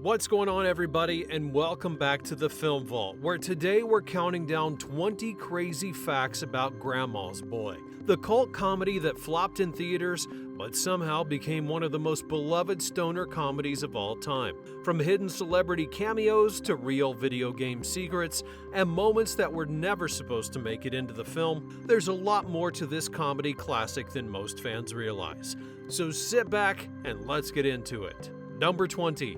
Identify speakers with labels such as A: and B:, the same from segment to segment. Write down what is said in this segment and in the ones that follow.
A: What's going on, everybody, and welcome back to the Film Vault, where today we're counting down 20 crazy facts about Grandma's Boy, the cult comedy that flopped in theaters but somehow became one of the most beloved stoner comedies of all time. From hidden celebrity cameos to real video game secrets and moments that were never supposed to make it into the film, there's a lot more to this comedy classic than most fans realize. So sit back and let's get into it. Number 20.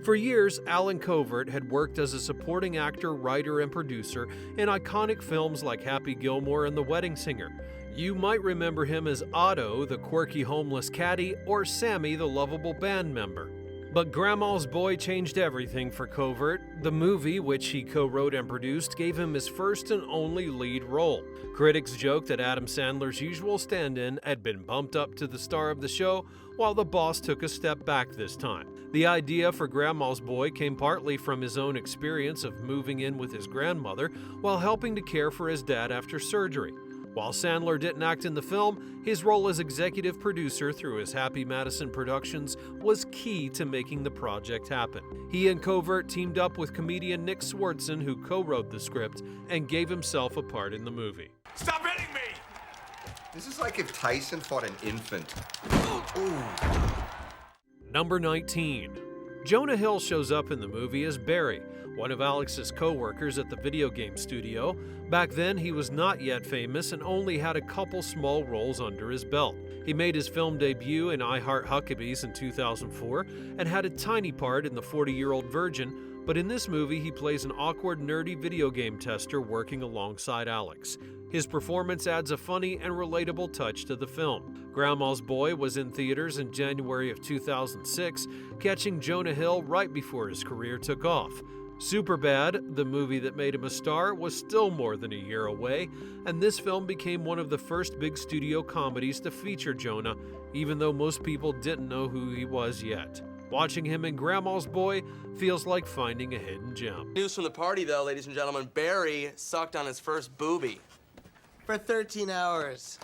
A: For years, Alan Covert had worked as a supporting actor, writer, and producer in iconic films like Happy Gilmore and The Wedding Singer. You might remember him as Otto, the quirky homeless caddy, or Sammy, the lovable band member. But Grandma's Boy changed everything for Covert. The movie, which he co-wrote and produced, gave him his first and only lead role. Critics joked that Adam Sandler's usual stand-in had been bumped up to the star of the show, while the boss took a step back this time. The idea for Grandma's Boy came partly from his own experience of moving in with his grandmother while helping to care for his dad after surgery. While Sandler didn't act in the film, his role as executive producer through his Happy Madison Productions was key to making the project happen. He and Covert teamed up with comedian Nick Swardson, who co-wrote the script, and gave himself a part in the movie.
B: Stop hitting me!
C: This is like if Tyson fought an infant.
A: Number 19. Jonah Hill shows up in the movie as Barry, one of Alex's co-workers at the video game studio. Back then, he was not yet famous and only had a couple small roles under his belt. He made his film debut in I Heart Huckabees in 2004 and had a tiny part in The 40-Year-Old Virgin, but in this movie he plays an awkward, nerdy video game tester working alongside Alex. His performance adds a funny and relatable touch to the film. Grandma's Boy was in theaters in January of 2006, catching Jonah Hill right before his career took off. Superbad, the movie that made him a star, was still more than a year away, and this film became one of the first big studio comedies to feature Jonah, even though most people didn't know who he was yet. Watching him in Grandma's Boy feels like finding a hidden gem.
D: News from the party, though, ladies and gentlemen. Barry sucked on his first boobie.
E: For 13 hours.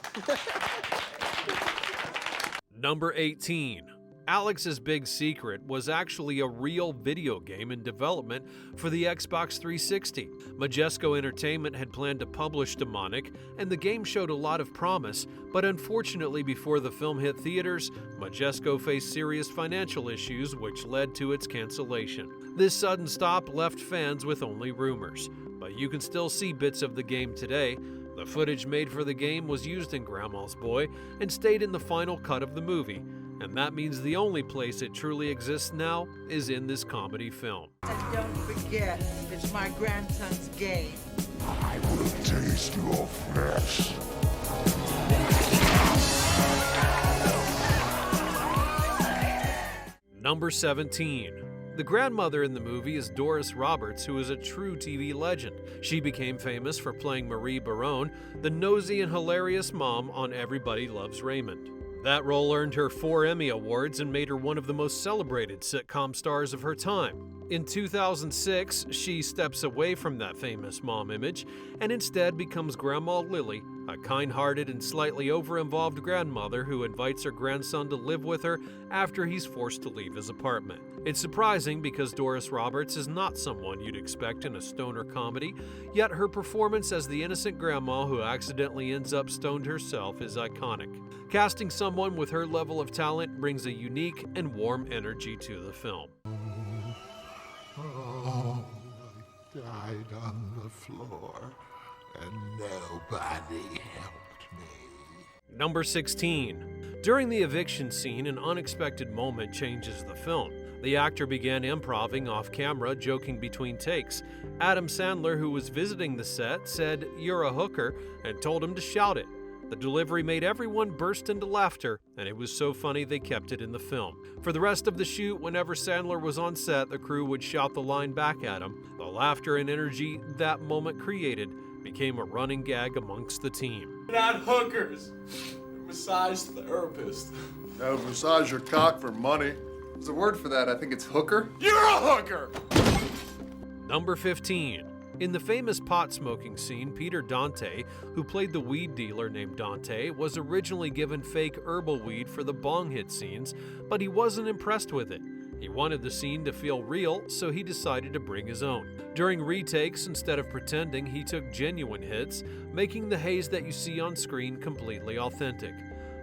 A: Number 18. Alex's big secret was actually a real video game in development for the Xbox 360. Majesco Entertainment had planned to publish Demonic, and the game showed a lot of promise, but unfortunately before the film hit theaters, Majesco faced serious financial issues which led to its cancellation. This sudden stop left fans with only rumors, but you can still see bits of the game today. The footage made for the game was used in Grandma's Boy and stayed in the final cut of the movie, and that means the only place it truly exists now is in this comedy film.
F: And don't forget, it's my grandson's game.
B: I will taste your flesh.
A: Number 17. The grandmother in the movie is Doris Roberts, who is a true TV legend. She became famous for playing Marie Barone, the nosy and hilarious mom on Everybody Loves Raymond. That role earned her 4 Emmy Awards and made her one of the most celebrated sitcom stars of her time. In 2006, she steps away from that famous mom image and instead becomes Grandma Lily, a kind-hearted and slightly over-involved grandmother who invites her grandson to live with her after he's forced to leave his apartment. It's surprising because Doris Roberts is not someone you'd expect in a stoner comedy, yet her performance as the innocent grandma who accidentally ends up stoned herself is iconic. Casting someone with her level of talent brings a unique and warm energy to the film.
B: Oh, I died on the floor, and nobody helped me.
A: Number 16. During the eviction scene, an unexpected moment changes the film. The actor began improvising off camera, joking between takes. Adam Sandler, who was visiting the set, said, "You're a hooker," and told him to shout it. The delivery made everyone burst into laughter, and it was so funny they kept it in the film. For the rest of the shoot, whenever Sandler was on set, the crew would shout the line back at him. The laughter and energy that moment created became a running gag amongst the team.
G: We're not hookers. We're massage therapists.
H: I would massage your cock for money. There's a word for that. I think it's hooker.
G: You're a hooker!
A: Number 15. In the famous pot smoking scene, Peter Dante, who played the weed dealer named Dante, was originally given fake herbal weed for the bong hit scenes, but he wasn't impressed with it. He wanted the scene to feel real, so he decided to bring his own. During retakes, instead of pretending, he took genuine hits, making the haze that you see on screen completely authentic.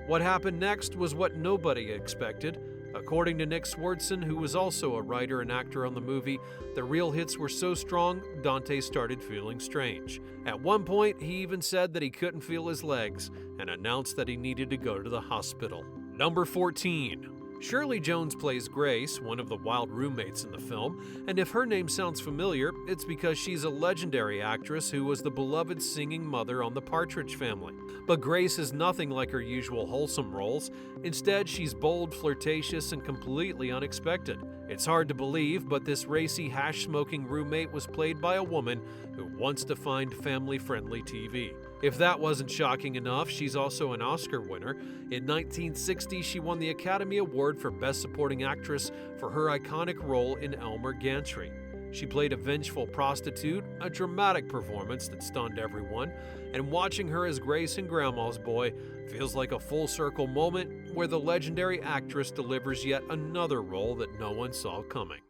A: What happened next was what nobody expected. According to Nick Swardson, who was also a writer and actor on the movie, the real hits were so strong, Dante started feeling strange. At one point, he even said that he couldn't feel his legs and announced that he needed to go to the hospital. Number 14. Shirley Jones plays Grace, one of the wild roommates in the film, and if her name sounds familiar, it's because she's a legendary actress who was the beloved singing mother on The Partridge Family. But Grace is nothing like her usual wholesome roles. Instead, she's bold, flirtatious, and completely unexpected. It's hard to believe, but this racy, hash-smoking roommate was played by a woman who wants to find family-friendly TV. If that wasn't shocking enough, she's also an Oscar winner. In 1960, she won the Academy Award for Best Supporting Actress for her iconic role in Elmer Gantry. She played a vengeful prostitute, a dramatic performance that stunned everyone, and watching her as Grace in Grandma's Boy feels like a full-circle moment where the legendary actress delivers yet another role that no one saw coming.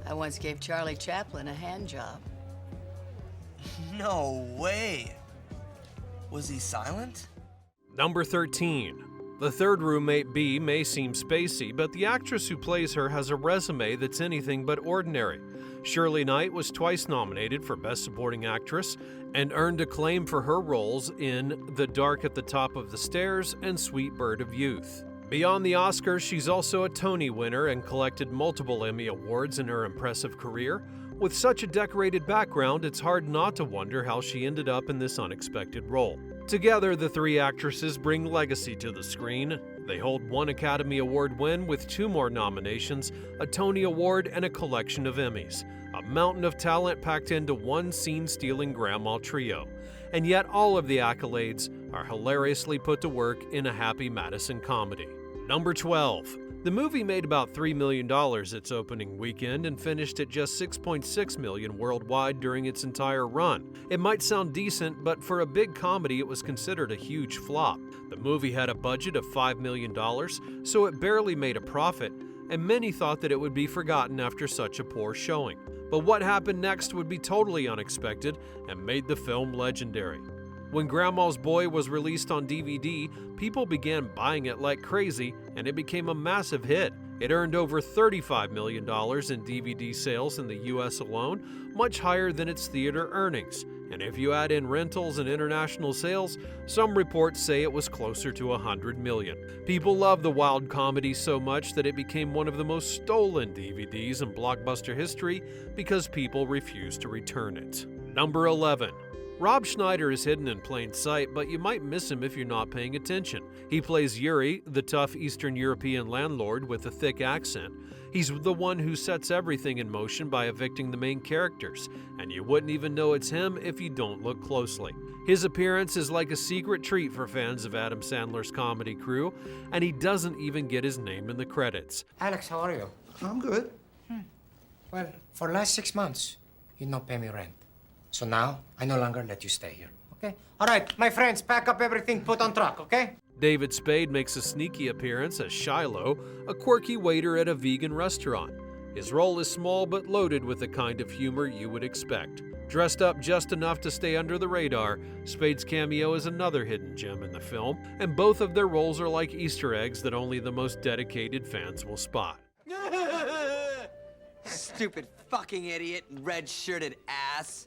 I: I once gave Charlie Chaplin a hand job.
D: No way. Was he silent?
A: Number 13. The third roommate, B, may seem spacey, but the actress who plays her has a resume that's anything but ordinary. Shirley Knight was twice nominated for Best Supporting Actress and earned acclaim for her roles in The Dark at the Top of the Stairs and Sweet Bird of Youth. Beyond the Oscars, she's also a Tony winner and collected multiple Emmy Awards in her impressive career. With such a decorated background, it's hard not to wonder how she ended up in this unexpected role. Together, the three actresses bring legacy to the screen. They hold one Academy Award win with 2 more nominations, a Tony Award, and a collection of Emmys. A mountain of talent packed into one scene-stealing grandma trio. And yet all of the accolades are hilariously put to work in a happy Madison comedy. Number 12. The movie made about $3 million its opening weekend and finished at just $6.6 million worldwide during its entire run. It might sound decent, but for a big comedy, it was considered a huge flop. The movie had a budget of $5 million, so it barely made a profit, and many thought that it would be forgotten after such a poor showing. But what happened next would be totally unexpected and made the film legendary. When Grandma's Boy was released on DVD, people began buying it like crazy, and it became a massive hit. It earned over $35 million in DVD sales in the US alone, much higher than its theater earnings. And if you add in rentals and international sales, some reports say it was closer to $100 million. People love the wild comedy so much that it became one of the most stolen DVDs in blockbuster history because people refused to return it. Number 11. Rob Schneider is hidden in plain sight, but you might miss him if you're not paying attention. He plays Yuri, the tough Eastern European landlord with a thick accent. He's the one who sets everything in motion by evicting the main characters, and you wouldn't even know it's him if you don't look closely. His appearance is like a secret treat for fans of Adam Sandler's comedy crew, and he doesn't even get his name in the credits.
J: Alex, how are you?
C: I'm good.
J: Well, for the last 6 months, you not pay me rent. So now, I no longer let you stay here, okay? All right, my friends, pack up everything, put on truck, okay?
A: David Spade makes a sneaky appearance as Shiloh, a quirky waiter at a vegan restaurant. His role is small but loaded with the kind of humor you would expect. Dressed up just enough to stay under the radar, Spade's cameo is another hidden gem in the film, and both of their roles are like Easter eggs that only the most dedicated fans will spot.
E: Stupid fucking idiot, red-shirted ass.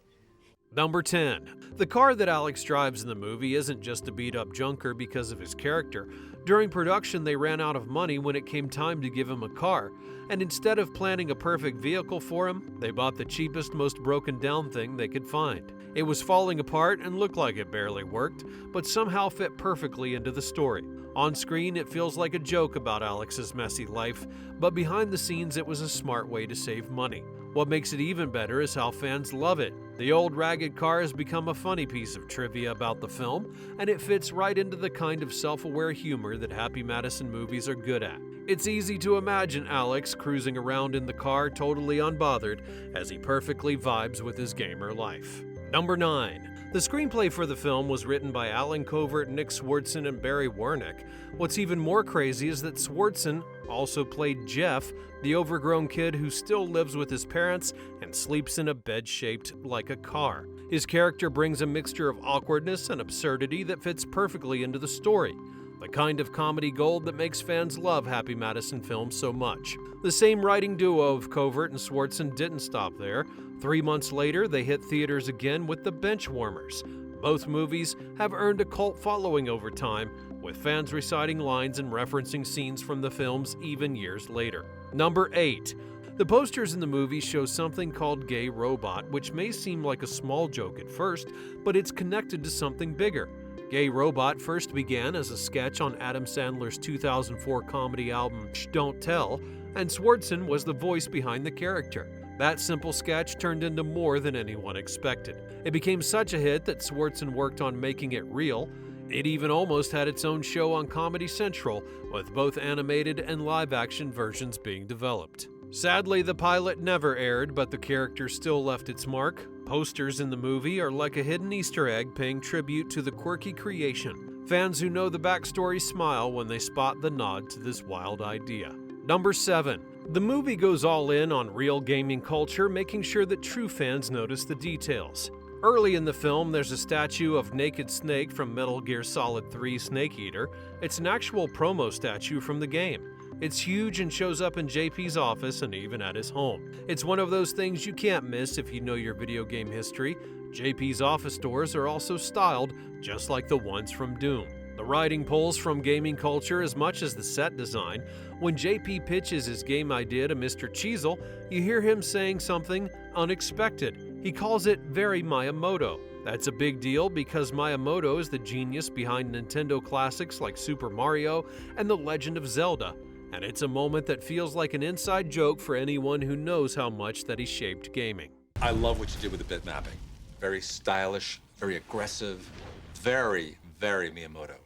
A: Number 10. The car that Alex drives in the movie isn't just a beat-up junker because of his character. During production, they ran out of money when it came time to give him a car, and instead of planning a perfect vehicle for him, they bought the cheapest, most broken-down thing they could find. It was falling apart and looked like it barely worked, but somehow fit perfectly into the story. On screen, it feels like a joke about Alex's messy life, but behind the scenes, it was a smart way to save money. What makes it even better is how fans love it. The old ragged car has become a funny piece of trivia about the film, and it fits right into the kind of self-aware humor that Happy Madison movies are good at. It's easy to imagine Alex cruising around in the car totally unbothered as he perfectly vibes with his gamer life. Number 9. The screenplay for the film was written by Alan Covert, Nick Swardson, and Barry Wernick. What's even more crazy is that Swardson also played Jeff, the overgrown kid who still lives with his parents and sleeps in a bed shaped like a car. His character brings a mixture of awkwardness and absurdity that fits perfectly into the story. The kind of comedy gold that makes fans love Happy Madison films so much. The same writing duo of Covert and Swardson didn't stop there. 3 months later, they hit theaters again with The Benchwarmers. Both movies have earned a cult following over time, with fans reciting lines and referencing scenes from the films even years later. Number 8. The posters in the movie show something called Gay Robot, which may seem like a small joke at first, but it's connected to something bigger. Gay Robot first began as a sketch on Adam Sandler's 2004 comedy album Shh Don't Tell, and Swardson was the voice behind the character. That simple sketch turned into more than anyone expected. It became such a hit that Swardson worked on making it real. It even almost had its own show on Comedy Central, with both animated and live-action versions being developed. Sadly, the pilot never aired, but the character still left its mark. Posters in the movie are like a hidden Easter egg paying tribute to the quirky creation. Fans who know the backstory smile when they spot the nod to this wild idea. Number 7. The movie goes all in on real gaming culture, making sure that true fans notice the details. Early in the film, there's a statue of Naked Snake from Metal Gear Solid 3 Snake Eater. It's an actual promo statue from the game. It's huge and shows up in JP's office and even at his home. It's one of those things you can't miss if you know your video game history. JP's office doors are also styled just like the ones from Doom. The writing pulls from gaming culture as much as the set design. When JP pitches his game idea to Mr. Cheezel, you hear him saying something unexpected. He calls it very Miyamoto. That's a big deal because Miyamoto is the genius behind Nintendo classics like Super Mario and The Legend of Zelda, and it's a moment that feels like an inside joke for anyone who knows how much that he shaped gaming.
K: I love what you did with the bit mapping. Very stylish, very aggressive, very Miyamoto.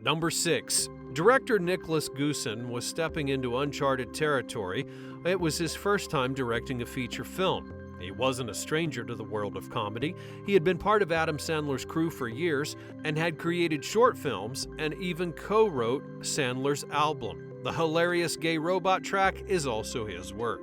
A: Number 6. Director Nicholas Goosen was stepping into uncharted territory. It was his first time directing a feature film. He wasn't a stranger to the world of comedy. He had been part of Adam Sandler's crew for years and had created short films and even co-wrote Sandler's album. The hilarious Gay Robot track is also his work.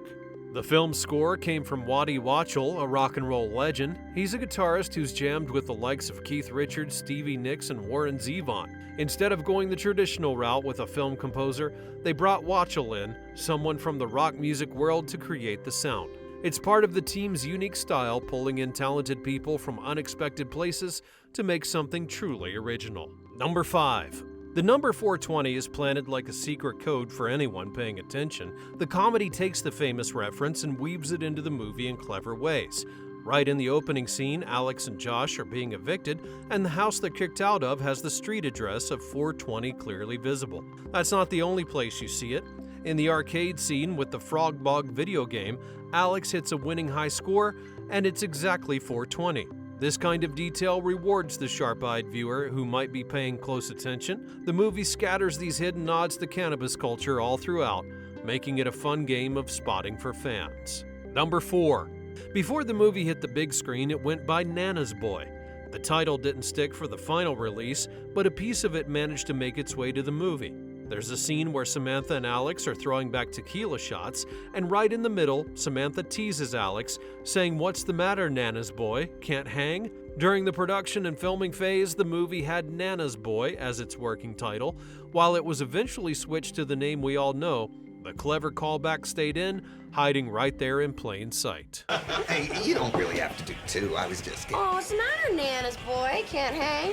A: The film's score came from Waddy Wachtel, a rock and roll legend. He's a guitarist who's jammed with the likes of Keith Richards, Stevie Nicks, and Warren Zevon. Instead of going the traditional route with a film composer, they brought Wachtel in, someone from the rock music world, to create the sound. It's part of the team's unique style, pulling in talented people from unexpected places to make something truly original. Number 5. The number 420 is planted like a secret code for anyone paying attention. The comedy takes the famous reference and weaves it into the movie in clever ways. Right in the opening scene, Alex and Josh are being evicted, and the house they're kicked out of has the street address of 420 clearly visible. That's not the only place you see it. In the arcade scene with the Frog Bog video game, Alex hits a winning high score, and it's exactly 420. This kind of detail rewards the sharp-eyed viewer who might be paying close attention. The movie scatters these hidden nods to cannabis culture all throughout, making it a fun game of spotting for fans. Number 4. Before the movie hit the big screen, it went by Nana's Boy. The title didn't stick for the final release, but a piece of it managed to make its way to the movie. There's a scene where Samantha and Alex are throwing back tequila shots, and right in the middle, Samantha teases Alex, saying, "What's the matter, Nana's Boy? Can't hang?" During the production and filming phase, the movie had Nana's Boy as its working title. While it was eventually switched to the name we all know, the clever callback stayed in, hiding right there in plain sight.
C: Hey, you don't really have to do two. I was just kidding.
L: Oh, what's the matter, Nana's Boy? Can't hang?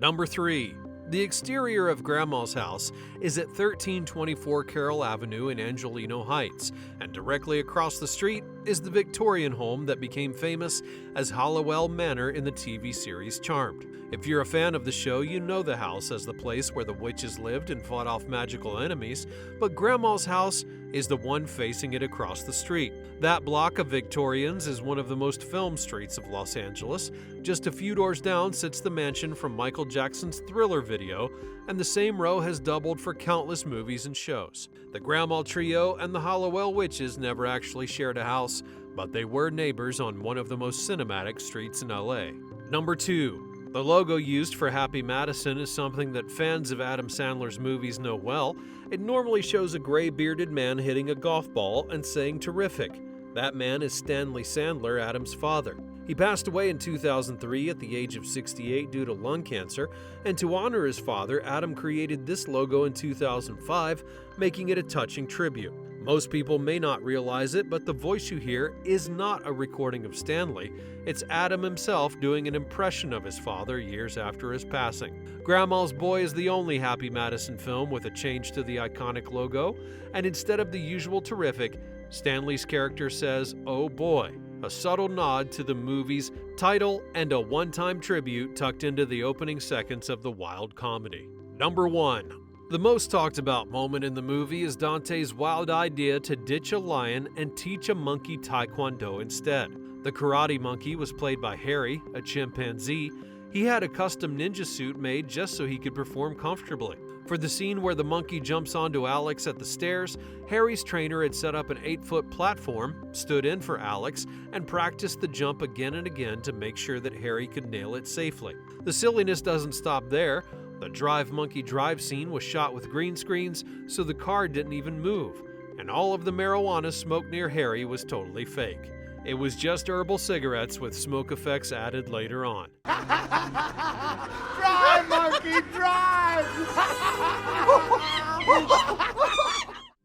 A: Number 3. The exterior of Grandma's house is at 1324 Carroll Avenue in Angelino Heights, and directly across the street is the Victorian home that became famous as Hollowell Manor in the TV series Charmed. If you're a fan of the show, you know the house as the place where the witches lived and fought off magical enemies, but Grandma's house is the one facing it across the street. That block of Victorians is one of the most filmed streets of Los Angeles. Just a few doors down sits the mansion from Michael Jackson's Thriller video, and the same row has doubled for countless movies and shows. The Grandma Trio and the Hollowell Witches never actually shared a house, but they were neighbors on one of the most cinematic streets in LA. Number 2. The logo used for Happy Madison is something that fans of Adam Sandler's movies know well. It normally shows a gray-bearded man hitting a golf ball and saying "terrific." That man is Stanley Sandler, Adam's father. He passed away in 2003 at the age of 68 due to lung cancer, and to honor his father, Adam created this logo in 2005, making it a touching tribute. Most people may not realize it, but the voice you hear is not a recording of Stanley. It's Adam himself doing an impression of his father years after his passing. Grandma's Boy is the only Happy Madison film with a change to the iconic logo, and instead of the usual "terrific," Stanley's character says, "Oh boy," a subtle nod to the movie's title and a one-time tribute tucked into the opening seconds of the wild comedy. Number 1. The most talked about moment in the movie is Dante's wild idea to ditch a lion and teach a monkey taekwondo instead. The karate monkey was played by Harry, a chimpanzee. He had a custom ninja suit made just so he could perform comfortably. For the scene where the monkey jumps onto Alex at the stairs, Harry's trainer had set up an 8-foot platform, stood in for Alex, and practiced the jump again and again to make sure that Harry could nail it safely. The silliness doesn't stop there. The Drive Monkey Drive scene was shot with green screens, so the car didn't even move, and all of the marijuana smoked near Harry was totally fake. It was just herbal cigarettes with smoke effects added later on.
F: Drive, monkey, drive!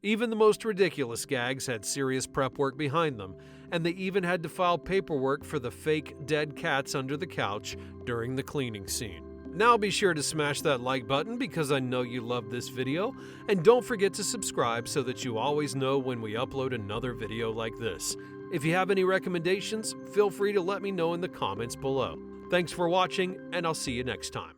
A: Even the most ridiculous gags had serious prep work behind them, and they even had to file paperwork for the fake dead cats under the couch during the cleaning scene. Now be sure to smash that like button because I know you love this video, and don't forget to subscribe so that you always know when we upload another video like this. If you have any recommendations, feel free to let me know in the comments below. Thanks for watching, and I'll see you next time.